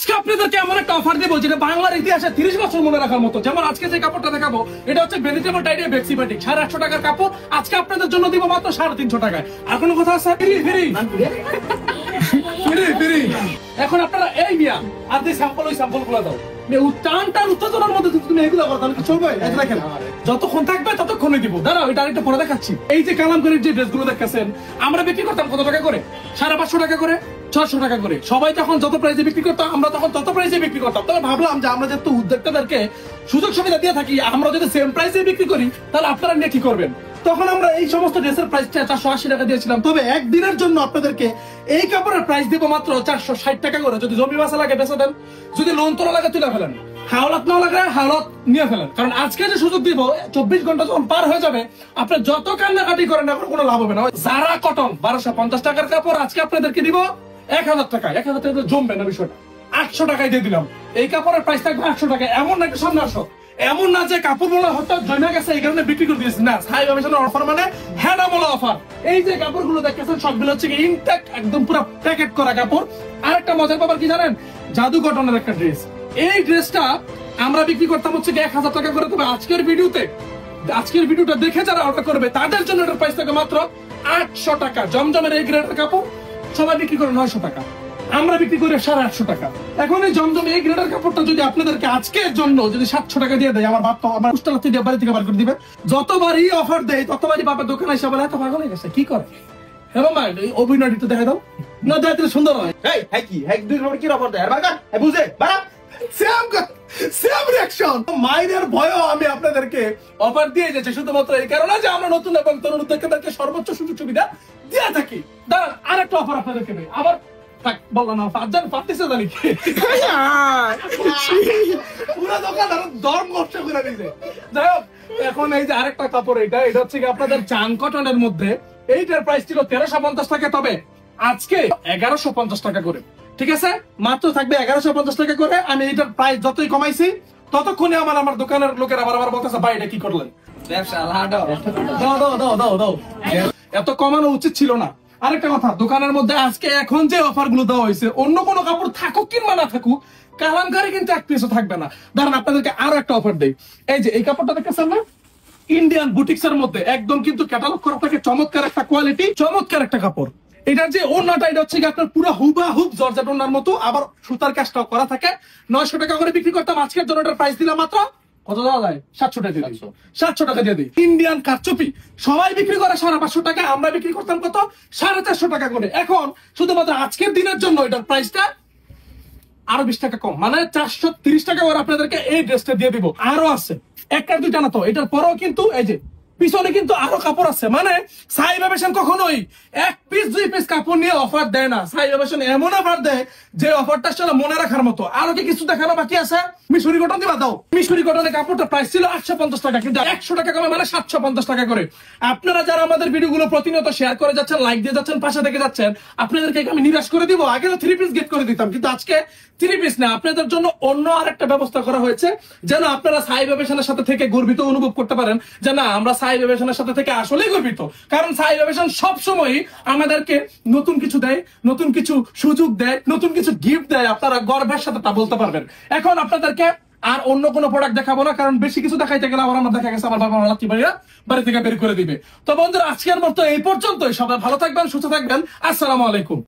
আজকে আপনাদেরকে এমন একটা অফার দেবো যেটা বাংলার ইতিহাসে 30 বছর মনে রাখার মতো। যেমন আজকে যে কাপড়টা দেখাবো এটা হচ্ছে ভেজিটেবল টাইডে বেক্সি বাটিক 850 টাকার কাপড়। আজকে আপনাদের জন্য দিব মাত্র 350 টাকায়। আর কোনো কথা আছে? ফ্রি। এখন আপনারা এই মিয়া আর যে স্যাম্পল ওই স্যাম্পল গুলো দাও। টান উত্তেজনার মধ্যে তুমি এগুলো করো তাহলে চলবে? দেখেন যতক্ষণ থাকবে ততক্ষণই দিব। দাঁড়াও এটা আরেকটা পরে দেখাচ্ছি। এই যে কালামকারীর যে ড্রেসগুলো দেখতেছেন আমরা বিক্রি করতাম কত টাকা করে? 550 টাকা করে, 600 টাকা করে। সবাই তখন যত প্রাইসে বিক্রি করতাম আমরা তখন তত প্রাইসে বিক্রি করতাম। তবে ভাবলাম যে আমরা যেহেতু উদ্যোক্তাদেরকে সুযোগ সুবিধা দিয়ে থাকি, আমরা যদি সেম প্রাইসে বিক্রি করি তাহলে আপনারা নিয়ে কি করবেন? তখন আমরা এই সমস্ত ড্রেসের প্রাইসটা 480 টাকা দিয়েছিলাম। তবে একদিনের জন্য আপনাদেরকে এই কাপড়ের প্রাইস দিব মাত্র 460 টাকা করে। যদি জমি বাসা লাগে বেচে দেন, যদি লোন তোলা লাগে তুলে ফেলেন, হাওলাত না লাগে হাওলাত নিয়ে ফেলেন। কারণ আজকে যে সুযোগ দিব 24 ঘন্টা যখন পার হয়ে যাবে আপনি যত কান্নাকাটি করেন না কোনো লাভ হবে না। যারা কটন 1250 টাকার কাপড় আজকে আপনাদেরকে দিব 1000 টাকায়। 1000 টাকা জমবে না বিষয়টা, 800 টাকায় দিয়ে দিলাম। এই কাপড়ের প্রাইস থাকবে 800 টাকা। এমন না সামনে আসো, এমন না যে কাপড় মোলা হঠাৎ জমে গেছে এই কারণে বিক্রি করে দিয়েছি না। হাই কমিশনের অফার মানে হ্যাডামোলা অফার। এই যে কাপড়গুলো দেখতেছেন সবগুলো হচ্ছে ইনট্যাক্ট একদম পুরো প্যাকেট করা কাপড়। আর একটা মজার ব্যাপার কি জানেন? জাদু কটনের একটা ড্রেস। এই ড্রেসটা আমরা বিক্রি করতাম হচ্ছে 1000 টাকা করে। তবে আজকের ভিডিওটা দেখে যারা অর্ডার করবে তাদের জন্য এটার প্রাইস থাকে মাত্র 800 টাকা। জমজমের এই গ্রেডের কাপড় সবাই বিক্রি করে 900 টাকা, আমরা বিক্রি করি 850 টাকা। এখন এই জমজম এই গ্রেডের কাপড়টা যদি আপনাদেরকে আজকের জন্য যদি 700 টাকা দিয়ে দেয়, আমার বাপ তো আমার উস্তালাতে দিয়ে বাড়ি থেকে বার করে দিবে। যতবারই অফার দেয় ততবারই বাপের দোকানে এসে বলে এত পাগল হয়ে গেছে কি করে। হ্যাঁ ভাই এই অভিনয়টি তো দেখা দাও না, দেখতে সুন্দর হয়। কি অফার দেয় বুঝে সেম রিঅ্যাকশন। মাইনের ভয়ও আমি আপনাদেরকে অফার দিয়ে যাচ্ছি শুধুমাত্র এই কারণে যে আমরা নতুন এবং তরুণ উদ্যোক্তাদেরকে সর্বোচ্চ সুযোগ সুবিধা দিয়ে থাকি। দাঁড়ান আরেকটা অফার আপনাদেরকে দেই। আবার বললাম না পাঁচজন পারতেছে জানি পুরো দোকান আরো দরম নষ্ট করে দিয়েছে। যাই হোক এখন এই যে আরেকটা কাপড় এটা হচ্ছে কি আপনাদের চান কটনের মধ্যে। এইটার প্রাইস ছিল 1350 টাকা, তবে আজকে 1150 টাকা করে। ঠিক আছে, মাত্র থাকবে 1150 টাকা করে। আমি এটার প্রাইস যতই কমাইছি ততক্ষণে আমার দোকানের লোকের আবার বলতেছে ভাই এটা কি করলেন? দাও এত কমানো উচিত ছিল না। আরেকটা কথা, দোকানের মধ্যে আজকে এখন যে অফার গুলো দেওয়া হয়েছে অন্য কোনো কাপড় থাকুক কিংবা না থাকুক কালামকারী কিন্তু এক পিসও থাকবে না। দাঁড়ান আপনাদেরকে আরো একটা অফার দেই। এই যে এই কাপড়টা দেখতেছেন না, ইন্ডিয়ান বুটিক্স এর মধ্যে একদম কিন্তু ক্যাটালগ করা থাকে, চমৎকার একটা কোয়ালিটি, চমৎকার একটা কাপড়। এটার যে ওড়নাটা এটা হচ্ছে আপনার পুরো হুবাহুব জর্জেট ওড়নার মতো, আবার সুতার কাজটাও করা থাকে। 900 টাকা করে বিক্রি করতাম, আজকের জন্য এটার প্রাইস দিলাম মাত্র কত দেওয়া যায়? 700 টাকা দিয়ে দিই। 700 টাকা দিয়ে দিই। ইন্ডিয়ান কারচুপি সবাই বিক্রি করে 550 টাকা, আমরা বিক্রি করতাম কত? 450 টাকা করে। এখন শুধুমাত্র আজকের দিনের জন্য এটার প্রাইসটা আরো 20 টাকা কম, মানে 430 টাকা করে আপনাদেরকে এই ড্রেসটা দিয়ে দিব। আরো আছে, একটা দুইটা না তো, এটার পরেও কিন্তু এই যে পিছনে কিন্তু আরো কাপড় আছে। মানে সাইবা ফ্যাশন কখনোই এক পিস 2 পিস কাপড় নিয়ে অফার দেয় না। সাইবা ফ্যাশন এমন অফার দেয় যে অফারটা আসলে মনে রাখার মতো। আরো কি কিছু দেখানো বাকি আছে? মিশরি কটন দিবা দাও। মিশরি কটনের কাপড়টা প্রাইস ছিল 850 টাকা, কিন্তু 100 টাকা কমে মানে 750 টাকা করে। আপনারা যারা আমাদের ভিডিওগুলো প্রতিনিয়ত শেয়ার করে যাচ্ছেন, লাইক দিয়ে যাচ্ছেন, পাশে থেকে যাচ্ছেন, আপনাদেরকে আমি নিরাশ করে দিব। আগে তো 3 পিস গেট করে দিতাম, কিন্তু আজকে 3 পিস না, আপনাদের জন্য অন্য আরেকটা ব্যবস্থা করা হয়েছে যেন আপনারা সাইবা ফ্যাশনের সাথে থেকে গর্বিত অনুভব করতে পারেন যে না আমরা সাইবা ফ্যাশনের সাথে থেকে আসলেই গর্বিত। কারণ সাইবা ফ্যাশন সবসময় আমাদেরকে নতুন কিছু দেয়, নতুন কিছু সুযোগ দেয়, নতুন কিছু গিফট দেয়। আপনারা গর্বের সাথে তা বলতে পারবেন। এখন আপনাদেরকে আর অন্য কোনো প্রোডাক্ট দেখাবো না, কারণ বেশি কিছু দেখাইতে গেলে আবার আমার দেখা গেছে আমার বাবা লাত্তি ভাইয়া বাড়ি থেকে বের করে দিবে। তো বন্ধুরা আজকের মতো এই পর্যন্তই। সবাই ভালো থাকবেন, সুস্থ থাকবেন। আসসালামু আলাইকুম।